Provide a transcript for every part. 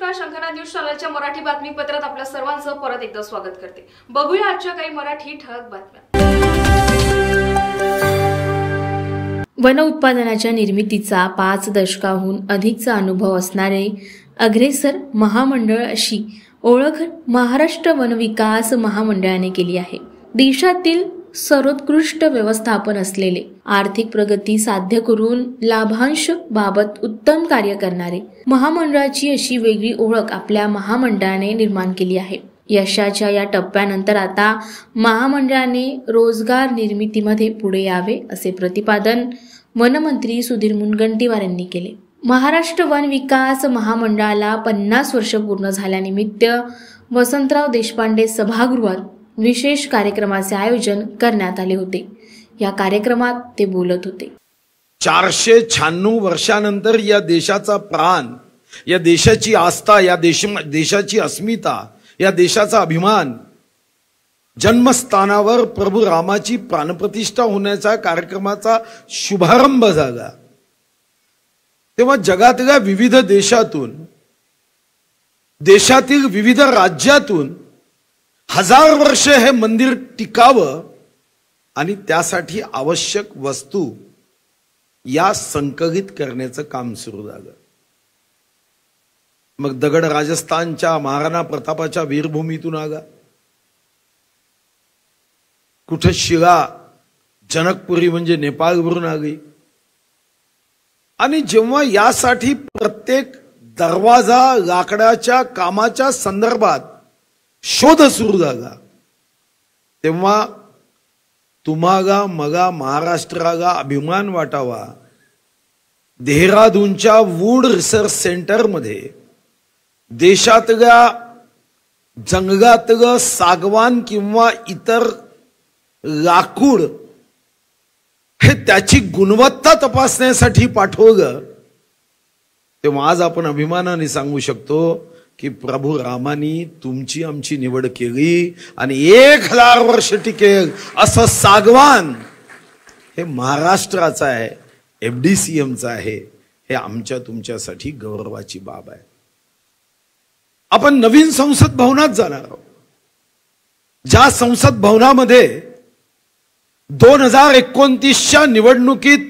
नमस्कार, शंखनाद न्यूज चॅनलच्या मराठी बातमीपत्रात आपल्या सर्वांचं परत एकदा स्वागत करते। बघूया आजच्या काही मराठी ठळक बातम्या। वन उत्पादनाच्या निर्मितीचा 5 दशकाहून अधिकचा अनुभव असणारे अग्रेसर महामंडळ अशी ओळख महाराष्ट्र वन विकास महामंडळाने केली आहे। देशातील सर्वोत्कृष्ट व्यवस्थापन असलेले, आर्थिक प्रगती साध्य करून लाभांश बाबत उत्तम कार्य करणारे महामंडळाची अशी वेगळी ओळख आपल्या महामंडळाने निर्माण केली आहे। यशाच्या या टप्प्यानंतर आता महामंडळाने रोजगार निर्मितीमध्ये पुढे यावे असे प्रतिपादन वनमंत्री सुधीर मुनगंटीवार यांनी केले। महाराष्ट्र वन विकास महामंडळाला 50 वर्ष पूर्ण झाल्यानिमित्त वसंतराव देशपांडे सभागृहात विशेष कार्यक्रमाचे आयोजन करण्यात आले होते। या कार्यक्रमात ते बोलत होते। 496 वर्षानंतर या देशाचा प्राण, या देशाची आस्था, या देशाची अस्मिता, या देशाचा अभिमान जन्मस्थानावर प्रभू रामाची प्राणप्रतिष्ठा होण्याचा कार्यक्रमाचा शुभारंभ झाला। तेव्हा जगातल्या विविध देशातून, देशातील विविध राज्यातून 1000 वर्ष हे मंदिर टिकावं आणि त्यासाठी आवश्यक वस्तू या संकलित करण्याचं काम सुरू झालं। मग दगड राजस्थानच्या महाराणा प्रतापाच्या वीरभूमीतून आला, कुठे शिळा जनकपुरी म्हणजे नेपाळवरून आली। आणि जेव्हा यासाठी प्रत्येक दरवाजा लाकडाच्या कामाच्या संदर्भात शोध सुरू झाला, तेव्हा तुम्हाला मगा महाराष्ट्राला अभिमान वाटावा। देहरादूनच्या वूड रिसर्च सेंटर मध्ये देशातल्या जंगलातलं सागवान किंवा इतर लाकूड हे त्याची गुणवत्ता तपासण्यासाठी पाठवलं, तेव्हा आज आपण अभिमानाने सांगू शकतो की प्रभू रामानी तुमची आमची निवड केली आणि 1000 वर्ष टिकेल असं सागवान हे महाराष्ट्राचं आहे, FDCMचं आहे। हे आमच्या तुमच्यासाठी गौरवाची बाब आहे। आपण नवीन संसद भवनात जाणार आहोत, ज्या संसद भवनामध्ये 2029च्या निवडणुकीत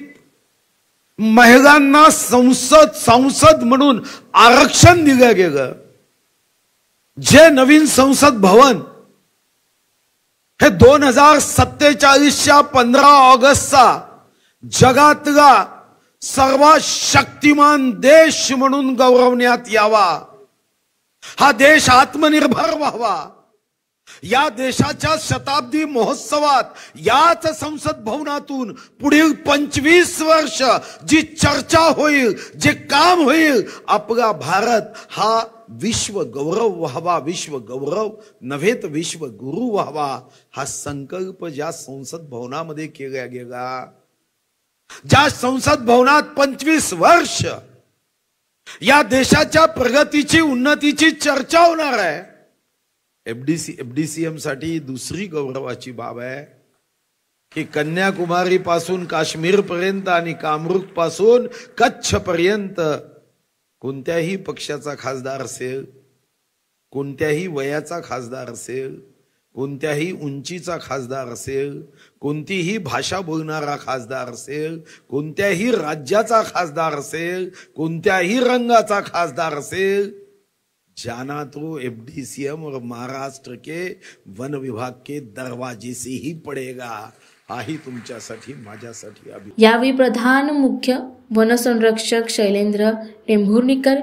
महिलांना संसद म्हणून आरक्षण दिलं गेलं। जे नवीन संसद भवन हे 2047च्या 15 ऑगस्टचा जगातला सर्वात शक्तिमान देश म्हणून गौरवण्यात यावा। हा देश आत्मनिर्भर व्हावा। या देशाच्या शताब्दी महोत्सवात याच संसद भवनातून पुढील 25 वर्ष जी चर्चा होईल, जे काम होईल, आपला भारत हा विश्व गौरव व्हावा, विश्व गौरव नव्हे तर विश्व गुरु व्हावा, हा संकल्प ज्या संसद भवनामध्ये केला गेला, ज्या संसद भवनात 25 वर्ष या देशाच्या प्रगतीची, उन्नतीची चर्चा होणार आहे। FDCM साठी दुसरी गौरवाची बाब आहे की कन्याकुमारी पासून काश्मीर पर्यंत आणि कामरूप पासून कच्छ पर्यंत कोणत्याही पक्षाचा खासदार असेल, कोणत्याही वयाचा खासदार असेल, कोणत्याही उंचीचा खासदार असेल, कोणतीही भाषा बोलणारा खासदार असेल, कोणत्याही राज्याचा खासदार असेल, कोणत्याही रंगाचा खासदार असेल, जाना तो FDCM और महाराष्ट्र के वन विभाग के दरवाजे से ही पड़ेगा। हाही तुमच्यासाठी, माझ्यासाठी। यावेळी प्रधान मुख्य वनसंरक्षक Shailendra Tembhurnikar,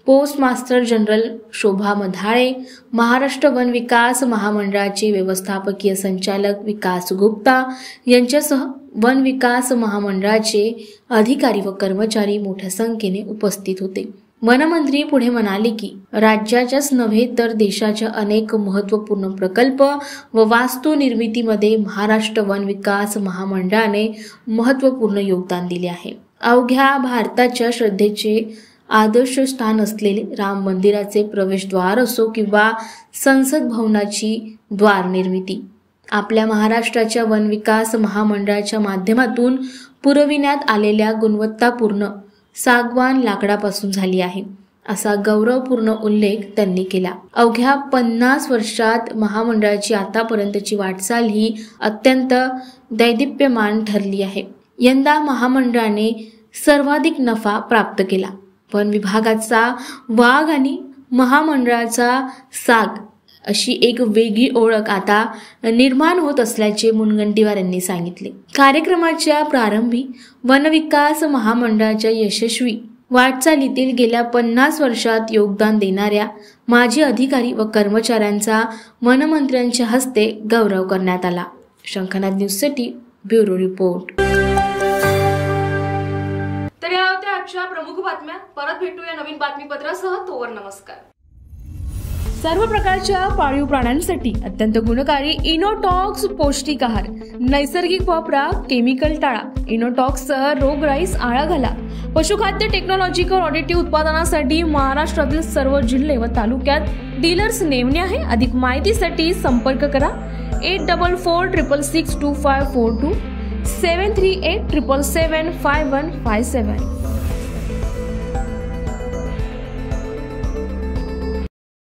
post master general Shobha Madhale, Maharashtra वन विकास महामंडळाचे व्यवस्थापकीय संचालक विकास गुप्ता यांच्यासह वन विकास महामंडळाचे अधिकारी व कर्मचारी मोठ्या संख्येने उपस्थित होते। वनमंत्री पुढे म्हणाले की राज्याच्याच नव्हे तर देशाच्या अनेक महत्त्वपूर्ण प्रकल्प व वास्तू निर्मितीमध्ये महाराष्ट्र वन विकास महामंडळाने महत्त्वपूर्ण योगदान दिले आहे। अवघ्या भारताच्या श्रद्धेचे आदर्श स्थान असलेले राम मंदिराचे प्रवेशद्वार असो किंवा संसद भवनाची द्वार निर्मिती, आपल्या महाराष्ट्राच्या वन विकास महामंडळाच्या माध्यमातून पुरविण्यात आलेल्या गुणवत्तापूर्ण सागवान लाकडापासून झाली आहे। असा गौरवपूर्ण उल्लेख त्यांनी केला. अवघ्या 50 वर्षात महामंडळाची आतापर्यंतची वाटचाल ही अत्यंत दैदिप्यमान ठरली आहे. यंदा महामंडळाने सर्वाधिक नफा प्राप्त केला. वन विभागाचा वाघ आणि महामंडळाचा साग अशी एक वेगळी ओळख आता निर्माण होत असल्याचे मुनगंटीवार यांनी सांगितले. कार्यक्रमाच्या प्रारंभी वनविकास महामंडळाच्या यशस्वी वाटचालीतील गेल्या 50 वर्षात योगदान देणाऱ्या माजी अधिकारी व कर्मचाऱ्यांचा वनमंत्र्यांच्या हस्ते गौरव करण्यात आला. शंखनाद न्यूजसाठी ब्युरो रिपोर्ट. तर या होत्या आजच्या प्रमुख बातम्या. परत भेटूया नवीन बातमीपत्रासह. तोवर नमस्कार. सर्व प्रकारच्या पाळीव प्राण्यांसाठी अत्यंत गुणकारी इनोटॉक्स पौष्टिक आहार. नैसर्गिक वापरा, केमिकल टाळा. इनोटॉक्ससह रोगराईस आळा घाला. पशुखाद्य टेक्नॉलॉजिकल ऑडिटिव्ह उत्पादनासाठी महाराष्ट्रातील सर्व जिल्हे व तालुक्यात डीलर्स नेमणे आहे. अधिक माहितीसाठी संपर्क करा 8446625542 738775157.